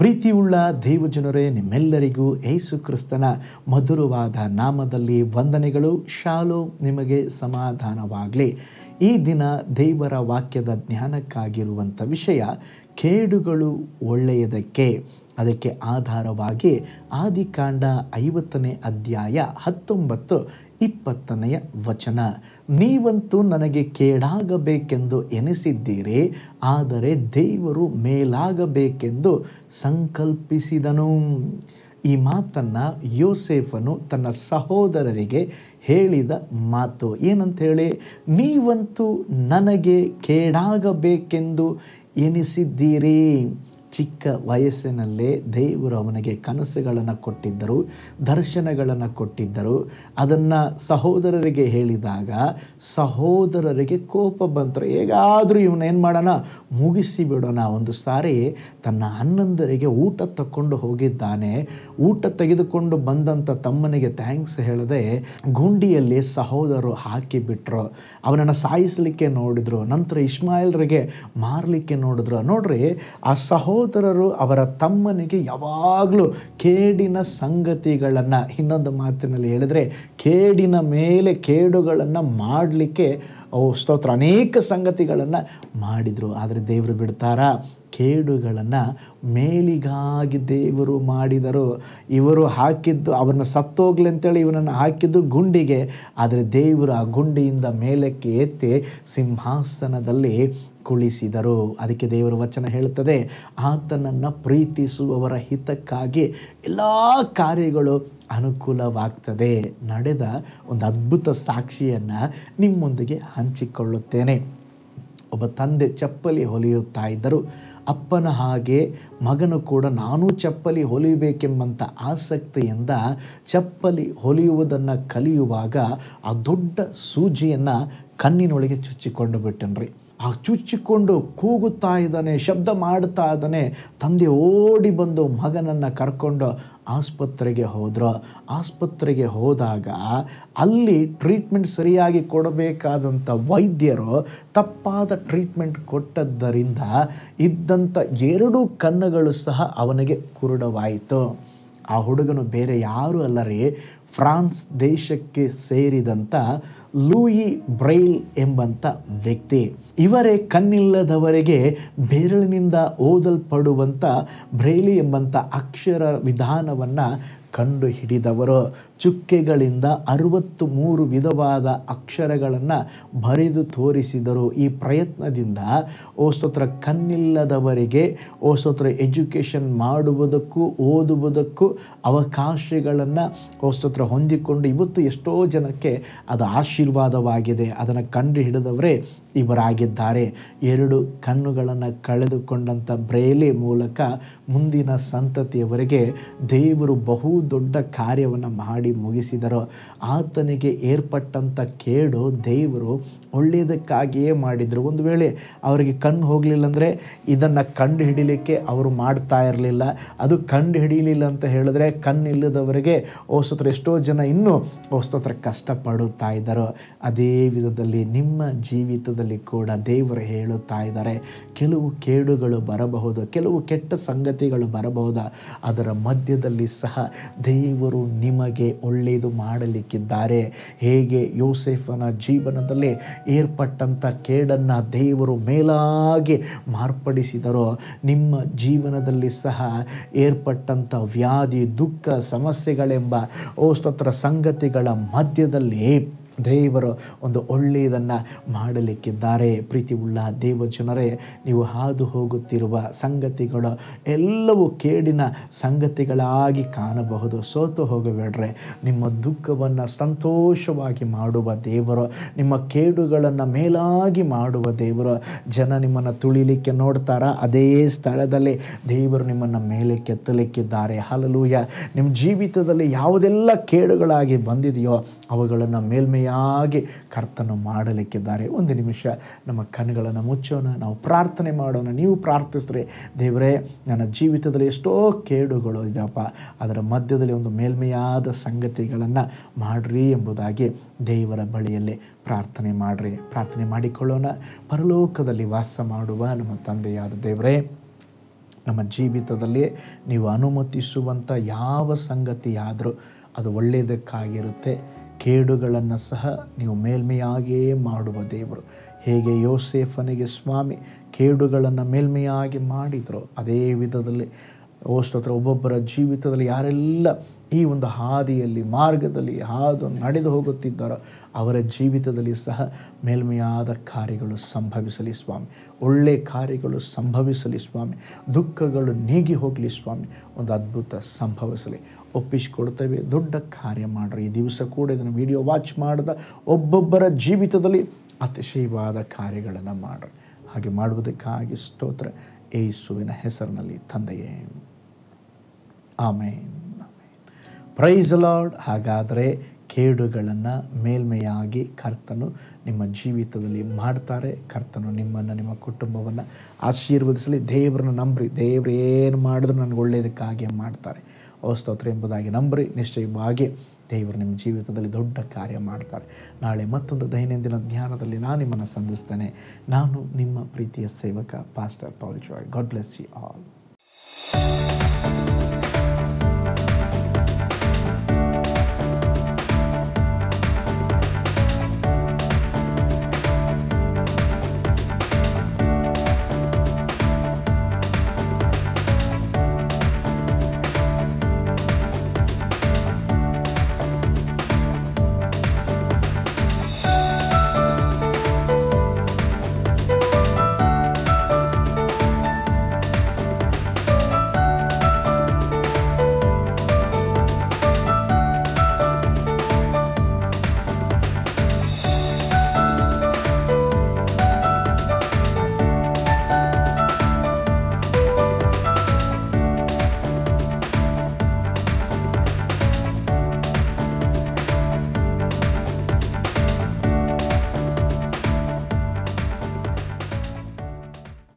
ಪ್ರೀತಿಯುಳ್ಳ ದೇವಜನರೇ, ನಿಮ್ಮೆಲ್ಲರಿಗೂ ಯೇಸು ಕ್ರಿಸ್ತನ ಮಧುರವಾದ ನಾಮದಲ್ಲಿ ವಂದನೆಗಳು. ಶಾಲೋಮ್, ನಿಮಗೆ ಸಮಾಧಾನವಾಗಲಿ. ಈ ದಿನ ದೇವರ ವಾಕ್ಯದ ಜ್ಞಾನಕ್ಕಾಗಿರುವಂಥ ವಿಷಯ ಕೇಡುಗಳು ಒಳ್ಳೆಯದಕ್ಕೆ. ಅದಕ್ಕೆ ಆಧಾರವಾಗಿ ಆದಿಕಾಂಡ 50ನೇ ಅಧ್ಯಾಯ 19-20ನೇ ವಚನ. ನೀವಂತೂ ನನಗೆ ಕೇಡಾಗಬೇಕೆಂದು ಎನಿಸಿದ್ದೀರಿ, ಆದರೆ ದೇವರು ಮೇಲಾಗಬೇಕೆಂದು ಸಂಕಲ್ಪಿಸಿದನು. ಈ ಮಾತನ್ನು ಯೋಸೇಫನು ತನ್ನ ಸಹೋದರರಿಗೆ ಹೇಳಿದ ಮಾತು ಏನಂತೇಳಿ, ನೀವಂತೂ ನನಗೆ ಕೇಡಾಗಬೇಕೆಂದು ಎನಿಸಿದ್ದೀರಿ. ಚಿಕ್ಕ ವಯಸ್ಸಿನಲ್ಲೇ ದೇವರು ಅವನಿಗೆ ಕನಸುಗಳನ್ನು ಕೊಟ್ಟಿದ್ದರು, ದರ್ಶನಗಳನ್ನು ಕೊಟ್ಟಿದ್ದರು. ಅದನ್ನು ಸಹೋದರರಿಗೆ ಹೇಳಿದಾಗ ಸಹೋದರರಿಗೆ ಕೋಪ ಬಂತರು. ಹೇಗಾದರೂ ಇವನೇನು ಮಾಡೋಣ, ಮುಗಿಸಿ ಬಿಡೋಣ. ಒಂದು ಸಾರಿ ತನ್ನ ಅಣ್ಣಂದರಿಗೆ ಊಟ ತಗೊಂಡು ಹೋಗಿದ್ದಾನೆ. ಊಟ ತೆಗೆದುಕೊಂಡು ಬಂದಂಥ ತಮ್ಮನಿಗೆ ಥ್ಯಾಂಕ್ಸ್ ಹೇಳದೆ ಗುಂಡಿಯಲ್ಲಿ ಸಹೋದರರು ಹಾಕಿಬಿಟ್ರು. ಅವನನ್ನು ಸಾಯಿಸಲಿಕ್ಕೆ ನೋಡಿದ್ರು. ನಂತರ ಇಸ್ಮಾಯಿಲ್ರಿಗೆ ಮಾರಲಿಕ್ಕೆ ನೋಡಿದ್ರು. ನೋಡ್ರಿ, ಆ ಸಹೋದರರು ಅವರ ತಮ್ಮನಿಗೆ ಯಾವಾಗಲೂ ಕೇಡಿನ ಸಂಗತಿಗಳನ್ನು, ಇನ್ನೊಂದು ಮಾತಿನಲ್ಲಿ ಹೇಳಿದ್ರೆ ಕೇಡಿನ ಮೇಲೆ ಕೇಡುಗಳನ್ನು ಮಾಡಲಿಕ್ಕೆ ಸ್ತೋತ್ರ ಅನೇಕ ಸಂಗತಿಗಳನ್ನು ಮಾಡಿದರು. ಆದರೆ ದೇವರು ಬಿಡ್ತಾರಾ? ಕೇಡುಗಳನ್ನು ಮೇಲಿಗಾಗಿ ದೇವರು ಮಾಡಿದರು. ಇವರು ಹಾಕಿದ್ದು, ಅವರನ್ನು ಸತ್ತೋಗ್ಲಿ ಅಂತೇಳಿ ಇವನನ್ನು ಹಾಕಿದ್ದು ಗುಂಡಿಗೆ. ಆದರೆ ದೇವರು ಆ ಗುಂಡಿಯಿಂದ ಮೇಲಕ್ಕೆ ಎತ್ತಿ ಸಿಂಹಾಸನದಲ್ಲಿ ಕುಳಿಸಿದರು. ಅದಕ್ಕೆ ದೇವರ ವಚನ ಹೇಳುತ್ತದೆ, ಆತನನ್ನು ಪ್ರೀತಿಸುವವರ ಹಿತಕ್ಕಾಗಿ ಎಲ್ಲ ಕಾರ್ಯಗಳು ಅನುಕೂಲವಾಗ್ತದೆ. ನಡೆದ ಒಂದು ಅದ್ಭುತ ಸಾಕ್ಷಿಯನ್ನು ನಿಮ್ಮೊಂದಿಗೆ ಹಂಚಿಕೊಳ್ಳುತ್ತೇನೆ. ಒಬ್ಬ ತಂದೆ ಚಪ್ಪಲಿ ಹೊಲಿಯುತ್ತಾ ಇದ್ದರು. ಅಪ್ಪನ ಹಾಗೆ ಮಗನು ಕೂಡ ನಾನು ಚಪ್ಪಲಿ ಹೊಲಿಯಬೇಕೆಂಬಂಥ ಆಸಕ್ತಿಯಿಂದ ಚಪ್ಪಲಿ ಹೊಲಿಯುವುದನ್ನು ಕಲಿಯುವಾಗ ಆ ದೊಡ್ಡ ಸೂಜಿಯನ್ನು ಕಣ್ಣಿನೊಳಗೆ ಚುಚ್ಚಿಕೊಂಡು ಬಿಟ್ಟನ್ರಿ. ಆ ಚುಚ್ಚಿಕೊಂಡು ಕೂಗುತ್ತಾ ಇದ್ದಾನೆ, ಶಬ್ದ ಮಾಡ್ತಾ ಇದ್ದಾನೆ. ತಂದೆ ಓಡಿ ಬಂದು ಮಗನನ್ನು ಕರ್ಕೊಂಡು ಆಸ್ಪತ್ರೆಗೆ ಹೋದರು. ಆಸ್ಪತ್ರೆಗೆ ಹೋದಾಗ ಅಲ್ಲಿ ಟ್ರೀಟ್ಮೆಂಟ್ ಸರಿಯಾಗಿ ಕೊಡಬೇಕಾದಂಥ ವೈದ್ಯರು ತಪ್ಪಾದ ಟ್ರೀಟ್ಮೆಂಟ್ ಕೊಟ್ಟದ್ದರಿಂದ ಇದ್ದಂಥ 2 ಕಣ್ಣುಗಳು ಸಹ ಅವನಿಗೆ ಕುರುಡವಾಯಿತು. ಆ ಹುಡುಗನು ಬೇರೆ ಯಾರೂ ಅಲ್ಲ ರೀ, ಫ್ರಾನ್ಸ್ ದೇಶಕ್ಕೆ ಸೇರಿದಂಥ ಲೂಯಿ ಬ್ರೈಲ್ ಎಂಬಂಥ ವ್ಯಕ್ತಿ. ಇವರೇ ಕಣ್ಣಿಲ್ಲದವರಿಗೆ ಬೆರಳಿನಿಂದ ಓದಲ್ಪಡುವಂಥ ಬ್ರೈಲಿ ಎಂಬಂಥ ಅಕ್ಷರ ವಿಧಾನವನ್ನು ಕಂಡು ಹಿಡಿದವರು. ಚುಕ್ಕೆಗಳಿಂದ 63 ವಿಧವಾದ ಅಕ್ಷರಗಳನ್ನು ಬರೆದು ತೋರಿಸಿದರು. ಈ ಪ್ರಯತ್ನದಿಂದ ಸ್ತೋತ್ರ ಕಣ್ಣಿಲ್ಲದವರಿಗೆ ಸ್ತೋತ್ರ ಎಜುಕೇಷನ್ ಮಾಡುವುದಕ್ಕೂ ಓದುವುದಕ್ಕೂ ಅವಕಾಶಗಳನ್ನು ಸ್ತೋತ್ರ ಹೊಂದಿಕೊಂಡು ಇವತ್ತು ಎಷ್ಟೋ ಜನಕ್ಕೆ ಅದು ಆಶೀರ್ವಾದವಾಗಿದೆ. ಅದನ್ನು ಕಂಡು ಹಿಡಿದವರೇ ಇವರಾಗಿದ್ದಾರೆ. 2 ಕಣ್ಣುಗಳನ್ನು ಕಳೆದುಕೊಂಡಂಥ ಬ್ರೈಲಿ ಮೂಲಕ ಮುಂದಿನ ಸಂತತಿಯವರೆಗೆ ದೇವರು ಬಹು ದೊಡ್ಡ ಕಾರ್ಯವನ್ನು ಮಾಡಿ ಮುಗಿಸಿದರು. ಆತನಿಗೆ ಏರ್ಪಟ್ಟಂಥ ಕೇಡು ದೇವರು ಒಳ್ಳೆಯದಕ್ಕಾಗಿಯೇ ಮಾಡಿದರು. ಒಂದು ವೇಳೆ ಅವರಿಗೆ ಕಣ್ಣು ಹೋಗಲಿಲ್ಲ ಅಂದರೆ ಇದನ್ನು ಕಂಡು ಹಿಡಿಲಿಕ್ಕೆ ಅವರು ಮಾಡ್ತಾ ಇರಲಿಲ್ಲ. ಅದು ಕಂಡು ಹಿಡಿಯಲಿಲ್ಲ ಅಂತ ಹೇಳಿದ್ರೆ ಕಣ್ಣಿಲ್ಲದವರಿಗೆ ಸ್ತೋತ್ರ ಎಷ್ಟೋ ಜನ ಇನ್ನೂ ಸ್ತೋತ್ರ ಕಷ್ಟಪಡುತ್ತಾ ಇದ್ದಾರೆ. ಅದೇ ವಿಧದಲ್ಲಿ ನಿಮ್ಮ ಜೀವಿತದಲ್ಲಿ ಕೂಡ ದೇವರು ಹೇಳುತ್ತಾ ಇದ್ದಾರೆ, ಕೆಲವು ಕೇಡುಗಳು ಬರಬಹುದು, ಕೆಲವು ಕೆಟ್ಟ ಸಂಗತಿಗಳು ಬರಬಹುದು. ಅದರ ಮಧ್ಯದಲ್ಲಿ ಸಹ ದೇವರು ನಿಮಗೆ ಒಳ್ಳೆಯದು ಮಾಡಲಿಕ್ಕಿದ್ದಾರೆ. ಹೇಗೆ ಯೋಸೇಫನ ಜೀವನದಲ್ಲಿ ಏರ್ಪಟ್ಟಂಥ ಕೇಡನ್ನು ದೇವರು ಮೇಲಾಗಿ ಮಾರ್ಪಡಿಸಿದರೋ, ನಿಮ್ಮ ಜೀವನದಲ್ಲಿ ಸಹ ಏರ್ಪಟ್ಟಂಥ ವ್ಯಾಧಿ, ದುಃಖ, ಸಮಸ್ಯೆಗಳೆಂಬ ಸ್ತೋತ್ರ ಸಂಗತಿಗಳ ಮಧ್ಯದಲ್ಲಿ ದೇವರು ಒಂದು ಒಳ್ಳೆಯದನ್ನು ಮಾಡಲಿಕ್ಕಿದ್ದಾರೆ. ಪ್ರೀತಿಯುಳ್ಳ ದೇವಜನರೇ, ನೀವು ಹಾದು ಹೋಗುತ್ತಿರುವ ಸಂಗತಿಗಳು ಎಲ್ಲವೂ ಕೇಡಿನ ಸಂಗತಿಗಳಾಗಿ ಕಾಣಬಹುದು. ಸೋತು ಹೋಗಬೇಡ್ರೆ. ನಿಮ್ಮ ದುಃಖವನ್ನು ಸಂತೋಷವಾಗಿ ಮಾಡುವ ದೇವರು, ನಿಮ್ಮ ಕೇಡುಗಳನ್ನು ಮೇಲಾಗಿ ಮಾಡುವ ದೇವರು. ಜನ ನಿಮ್ಮನ್ನು ತುಳಿಲಿಕ್ಕೆ ನೋಡ್ತಾರ, ಅದೇ ಸ್ಥಳದಲ್ಲಿ ದೇವರು ನಿಮ್ಮನ್ನು ಮೇಲೆ ಕೆತ್ತಲಿಕ್ಕಿದ್ದಾರೆ. ಹಲ್ಲೆಲೂಯಾ. ನಿಮ್ಮ ಜೀವಿತದಲ್ಲಿ ಯಾವುದೆಲ್ಲ ಕೇಡುಗಳಾಗಿ ಬಂದಿದೆಯೋ ಅವುಗಳನ್ನು ಮೇಲ್ಮೆಯಾಗಿ ಕರ್ತನು ಮಾಡಲಿಕ್ಕಿದ್ದಾರೆ. ಒಂದು ನಿಮಿಷ ನಮ್ಮ ಕಣ್ಣುಗಳನ್ನು ಮುಚ್ಚೋಣ, ನಾವು ಪ್ರಾರ್ಥನೆ ಮಾಡೋಣ. ನೀವು ಪ್ರಾರ್ಥಿಸ್ರಿ, ದೇವರೇ ನನ್ನ ಜೀವಿತದಲ್ಲಿ ಎಷ್ಟೋ ಕೇಡುಗಳು ಇದೆಯಪ್ಪ, ಅದರ ಮಧ್ಯದಲ್ಲಿ ಒಂದು ಮೇಲ್ಮೆಯಾದ ಸಂಗತಿಗಳನ್ನು ಮಾಡ್ರಿ ಎಂಬುದಾಗಿ ದೇವರ ಬಳಿಯಲ್ಲಿ ಪ್ರಾರ್ಥನೆ ಮಾಡ್ರಿ. ಪ್ರಾರ್ಥನೆ ಮಾಡಿಕೊಳ್ಳೋಣ. ಪರಲೋಕದಲ್ಲಿ ವಾಸ ಮಾಡುವ ನಮ್ಮ ತಂದೆಯಾದ ದೇವರೇ, ನಮ್ಮ ಜೀವಿತದಲ್ಲಿ ನೀವು ಅನುಮತಿಸುವಂಥ ಯಾವ ಸಂಗತಿಯಾದರೂ ಅದು ಒಳ್ಳೆಯದಕ್ಕಾಗಿರುತ್ತೆ. ಕೇಡುಗಳನ್ನು ಸಹ ನೀವು ಮೇಲ್ಮೆಯಾಗಿಯೇ ಮಾಡುವ ದೇವರು. ಹೇಗೆ ಯೋಸೇಫನಿಗೆ ಸ್ವಾಮಿ ಕೇಡುಗಳನ್ನು ಮೇಲ್ಮೆಯಾಗಿ ಮಾಡಿದರು, ಅದೇ ವಿಧದಲ್ಲಿ ಸ್ತೋತ್ರ ಒಬ್ಬೊಬ್ಬರ ಜೀವಿತದಲ್ಲಿ ಯಾರೆಲ್ಲ ಈ ಒಂದು ಹಾದಿಯಲ್ಲಿ ಮಾರ್ಗದಲ್ಲಿ ಹಾದು ನಡೆದು ಹೋಗುತ್ತಿದ್ದಾರೋ ಅವರ ಜೀವಿತದಲ್ಲಿ ಸಹ ಮೇಲ್ಮೆಯಾದ ಕಾರ್ಯಗಳು ಸಂಭವಿಸಲಿ ಸ್ವಾಮಿ. ಒಳ್ಳೆಯ ಕಾರ್ಯಗಳು ಸಂಭವಿಸಲಿ ಸ್ವಾಮಿ. ದುಃಖಗಳು ನೀಗಿ ಹೋಗಲಿ ಸ್ವಾಮಿ. ಒಂದು ಅದ್ಭುತ ಸಂಭವಿಸಲಿ. ಒಪ್ಪಿಸಿಕೊಡ್ತೇವೆ, ದೊಡ್ಡ ಕಾರ್ಯ ಮಾಡ್ರಿ. ಈ ದಿವಸ ಕೂಡ ಇದನ್ನು ವಿಡಿಯೋ ವಾಚ್ ಮಾಡಿದ ಒಬ್ಬೊಬ್ಬರ ಜೀವಿತದಲ್ಲಿ ಅತಿಶಯವಾದ ಕಾರ್ಯಗಳನ್ನು ಮಾಡ್ರಿ. ಹಾಗೆ ಮಾಡುವುದಕ್ಕಾಗಿ ಸ್ತೋತ್ರ, ಯೇಸುವಿನ ಹೆಸರಿನಲ್ಲಿ ತಂದೆಯೇ, ಆಮೇನ್. Price the lord. ಹಾಗಾದರೆ ಕೇಡುಗಳನ್ನು ಮೇಲ್ಮೆಯಾಗಿ ಕರ್ತನು ನಿಮ್ಮ ಜೀವಿತದಲ್ಲಿ ಮಾಡ್ತಾರೆ. ಕರ್ತನು ನಿಮ್ಮನ್ನು, ನಿಮ್ಮ ಕುಟುಂಬವನ್ನು ಆಶೀರ್ವದಿಸಲಿ. ದೇವರನ್ನು ನಂಬ್ರಿ. ದೇವರು ಏನು ಮಾಡಿದ್ರು ನನಗೆ ಒಳ್ಳೆಯದಕ್ಕಾಗಿ ಮಾಡ್ತಾರೆ. ಸ್ತೋತ್ರ ಎಂಬುದಾಗಿ ನಂಬ್ರಿ. ನಿಶ್ಚಯವಾಗಿ ದೇವರು ನಿಮ್ಮ ಜೀವಿತದಲ್ಲಿ ದೊಡ್ಡ ಕಾರ್ಯ ಮಾಡ್ತಾರೆ. ನಾಳೆ ಮತ್ತೊಂದು ದೈನಂದಿನ ಧ್ಯಾನದಲ್ಲಿ ನಾನು ನಿಮ್ಮನ್ನು ಸಂಧಿಸ್ತೇನೆ. ನಾನು ನಿಮ್ಮ ಪ್ರೀತಿಯ ಸೇವಕ pastor Paul Joy. God bless you all.